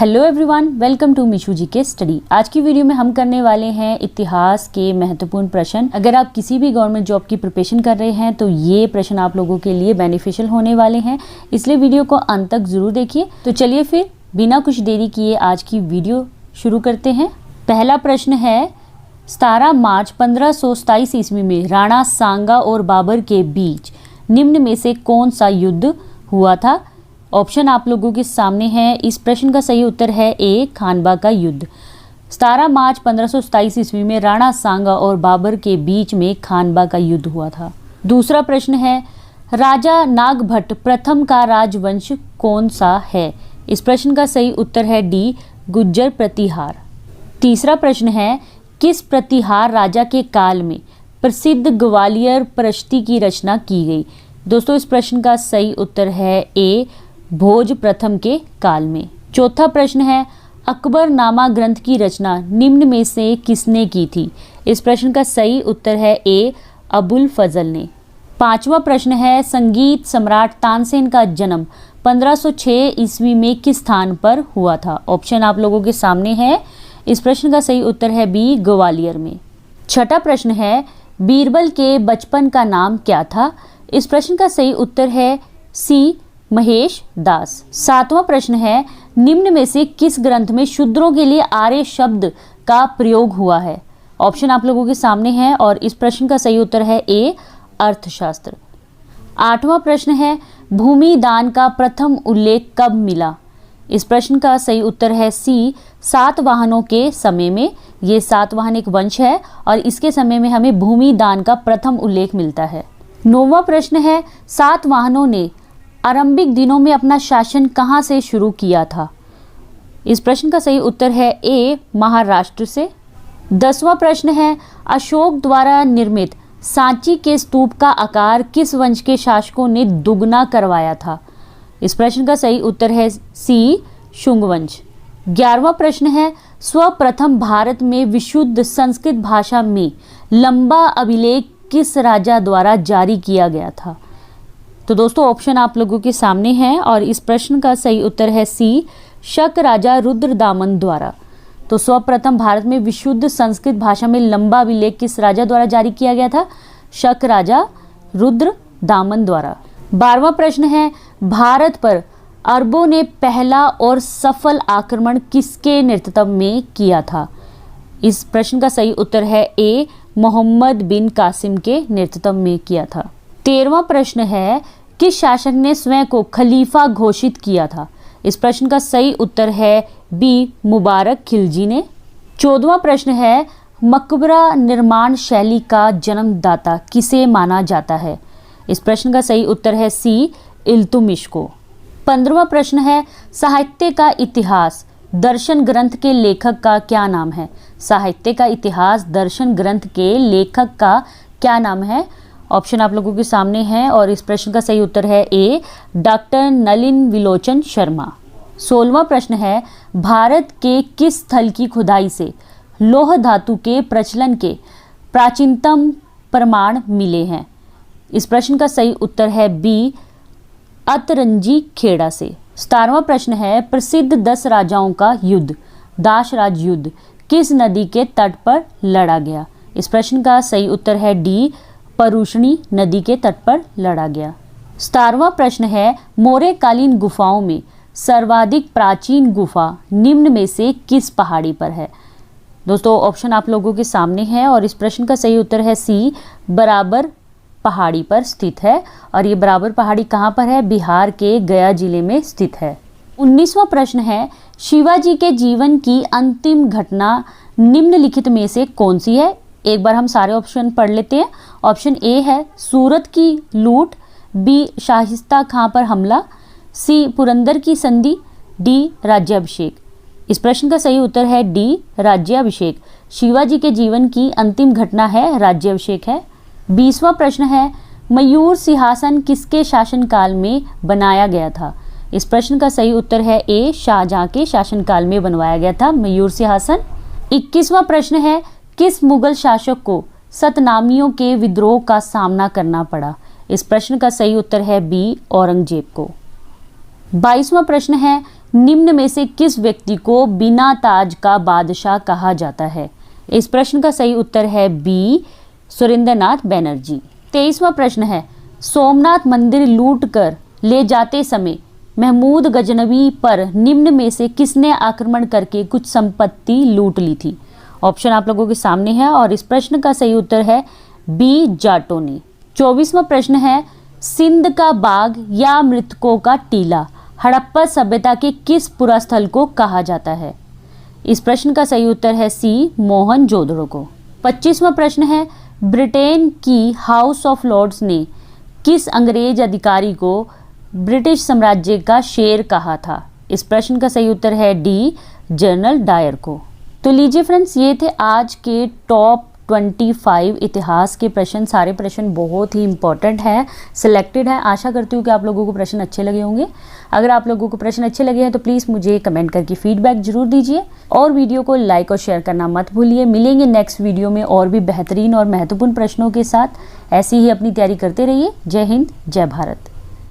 Hello everyone, welcome to Mishu ji के study. आज की वीडियो में हम करने वाले हैं इतिहास के महत्वपूर्ण प्रश्न। अगर आप किसी भी गवर्नमेंट जॉब की प्रिपरेशन कर रहे हैं तो ये प्रश्न आप लोगों के लिए बेनिफिशियल होने वाले हैं, इसलिए वीडियो को अंत तक जरूर देखिए। तो चलिए फिर बिना कुछ देरी किए आज की वीडियो शुरू करते हैं। पहला प्रश्न है, 17 मार्च 1527 ईस्वी में राणा सांगा और बाबर के बीच निम्न में से कौन सा युद्ध हुआ था? ऑप्शन आप लोगों के सामने है। इस प्रश्न का सही उत्तर है ए, खानवा का युद्ध। 17 मार्च 1527 ईस्वी में राणा सांगा और बाबर के बीच में खानवा का युद्ध हुआ था। दूसरा प्रश्न है, राजा नागभट्ट प्रथम का राजवंश कौन सा है? इस प्रश्न का सही उत्तर है डी, गुज्जर प्रतिहार। तीसरा प्रश्न है, किस प्रतिहार राजा के काल में प्रसिद्ध ग्वालियर प्रशस्ति की रचना की गई? दोस्तों, इस प्रश्न का सही उत्तर है ए, भोज प्रथम के काल में। चौथा प्रश्न है, अकबरनामा ग्रंथ की रचना निम्न में से किसने की थी? इस प्रश्न का सही उत्तर है ए, अबुल फजल ने। पांचवा प्रश्न है, संगीत सम्राट तानसेन का जन्म 1506 ईस्वी में किस स्थान पर हुआ था? ऑप्शन आप लोगों के सामने है। इस प्रश्न का सही उत्तर है बी, ग्वालियर में। छठा प्रश्न है, बीरबल के बचपन का नाम क्या था? इस प्रश्न का सही उत्तर है सी, महेश दास। सातवां प्रश्न है, निम्न में से किस ग्रंथ में शूद्रों के लिए आर्य शब्द का प्रयोग हुआ है? ऑप्शन आप लोगों के सामने है और इस प्रश्न का सही उत्तर है ए, अर्थशास्त्र। आठवां प्रश्न है, भूमि दान का प्रथम उल्लेख कब मिला? इस प्रश्न का सही उत्तर है सी, सातवाहनों के समय में। ये सातवाहन एक वंश है और इसके समय में हमें भूमि दान का प्रथम उल्लेख मिलता है। नौवां प्रश्न है, सातवाहनों ने आरंभिक दिनों में अपना शासन कहां से शुरू किया था? इस प्रश्न का सही उत्तर है ए, महाराष्ट्र से। 10वां प्रश्न है, अशोक द्वारा निर्मित सांची के स्तूप का आकार किस वंश के शासकों ने दुगना करवाया था? इस प्रश्न का सही उत्तर है सी, शुंग वंश। 11वां प्रश्न है, सर्वप्रथम भारत में विशुद्ध संस्कृत भाषा में लंबा अभिलेख किस राजा द्वारा जारी किया गया था? तो दोस्तों, ऑप्शन आप लोगों के सामने हैं और इस प्रश्न का सही उत्तर है सी, शक राजा रुद्रदामन द्वारा। तो सर्वप्रथम भारत में विशुद्ध संस्कृत भाषा में लंबा अभिलेख किस राजा द्वारा जारी किया गया था? शक राजा रुद्रदामन द्वारा। 12वां प्रश्न है, भारत पर अरबों ने पहला और सफल आक्रमण किसके नेतृत्व में किया था? इस प्रश्न का सही उत्तर है ए, मोहम्मद बिन कासिम के नेतृत्व में किया था। 13वां प्रश्न है, किस शासक ने स्वयं को खलीफा घोषित किया था? इस प्रश्न का सही उत्तर है बी, मुबारक खिलजी ने। 14वां प्रश्न है, मकबरा निर्माण शैली का जन्मदाता किसे माना जाता है? इस प्रश्न का सही उत्तर है सी, इल्तुतमिश को। 15वां प्रश्न है, साहित्य का इतिहास दर्शन ग्रंथ के लेखक का क्या नाम है? साहित्य का इतिहास दर्शन ग्रंथ के लेखक का क्या नाम है? ऑप्शन आप लोगों के सामने है और इस प्रश्न का सही उत्तर है ए, डॉक्टर नलिन विलोचन शर्मा। 16वां प्रश्न है, भारत के किस स्थल की खुदाई से लौह धातु के प्रचलन के प्राचीनतम प्रमाण मिले हैं? इस प्रश्न का सही उत्तर है बी, अतरंजी खेड़ा से। 17वां प्रश्न है, प्रसिद्ध 10 राजाओं का युद्ध दासराज युद्ध किस नदी के तट पर लड़ा गया? इस प्रश्न का सही उत्तर है डी, परुष्णी नदी के तट पर लड़ा गया। 17वां प्रश्न है, मौर्यकालीन गुफाओं में सर्वाधिक प्राचीन गुफा निम्न में से किस पहाड़ी पर है? दोस्तों, ऑप्शन आप लोगों के सामने है और इस प्रश्न का सही उत्तर है सी, बराबर पहाड़ी पर स्थित है। और ये बराबर पहाड़ी कहाँ पर है? बिहार के गया जिले में स्थित है। 19वां प्रश्न है, शिवाजी के जीवन की अंतिम घटना निम्नलिखित में से कौन सी है? एक बार हम सारे ऑप्शन पढ़ लेते हैं। ऑप्शन ए है सूरत की लूट, बी, शाहिस्ता खां पर हमला, सी, पुरंदर की संधि, डी, राज्याभिषेक। इस प्रश्न का सही उत्तर है डी, राज्याभिषेक। शिवाजी के जीवन की अंतिम घटना है राज्याभिषेक है। 20वां प्रश्न है, मयूर सिंहासन किसके शासनकाल में बनाया गया था? इस प्रश्न का सही उत्तर है ए, शाहजहां के शासनकाल में बनवाया गया था मयूर सिंहासन। 21वां प्रश्न है, किस मुगल शासक को सतनामियों के विद्रोह का सामना करना पड़ा? इस प्रश्न का सही उत्तर है बी, औरंगजेब को। 22वां प्रश्न है, निम्न में से किस व्यक्ति को बिना ताज का बादशाह कहा जाता है? इस प्रश्न का सही उत्तर है बी, सुरेंद्रनाथ बनर्जी। 23वां प्रश्न है, सोमनाथ मंदिर लूटकर ले जाते समय महमूद गजनवी पर निम्न में से किसने आक्रमण करके कुछ संपत्ति लूट ली थी? ऑप्शन आप लोगों के सामने है और इस प्रश्न का सही उत्तर है बी, जाटों ने। 24वां प्रश्न है, सिंध का बाग या मृतकों का टीला हड़प्पा सभ्यता के किस पुरास्थल को कहा जाता है? इस प्रश्न का सही उत्तर है सी, मोहनजोदड़ो को। 25वां प्रश्न है, ब्रिटेन की हाउस ऑफ लॉर्ड्स ने किस अंग्रेज अधिकारी को ब्रिटिश साम्राज्य का शेर कहा था? इस प्रश्न का सही उत्तर है डी, जनरल डायर को। तो लीजिए फ्रेंड्स, ये थे आज के टॉप 25 इतिहास के प्रश्न। सारे प्रश्न बहुत ही इंपॉर्टेंट है, सिलेक्टेड है। आशा करती हूँ कि आप लोगों को प्रश्न अच्छे लगे होंगे। अगर आप लोगों को प्रश्न अच्छे लगे हैं तो प्लीज़ मुझे कमेंट करके फीडबैक जरूर दीजिए और वीडियो को लाइक और शेयर करना मत भूलिए। मिलेंगे नेक्स्ट वीडियो में और भी बेहतरीन और महत्वपूर्ण प्रश्नों के साथ। ऐसी ही अपनी तैयारी करते रहिए। जय हिंद, जय भारत।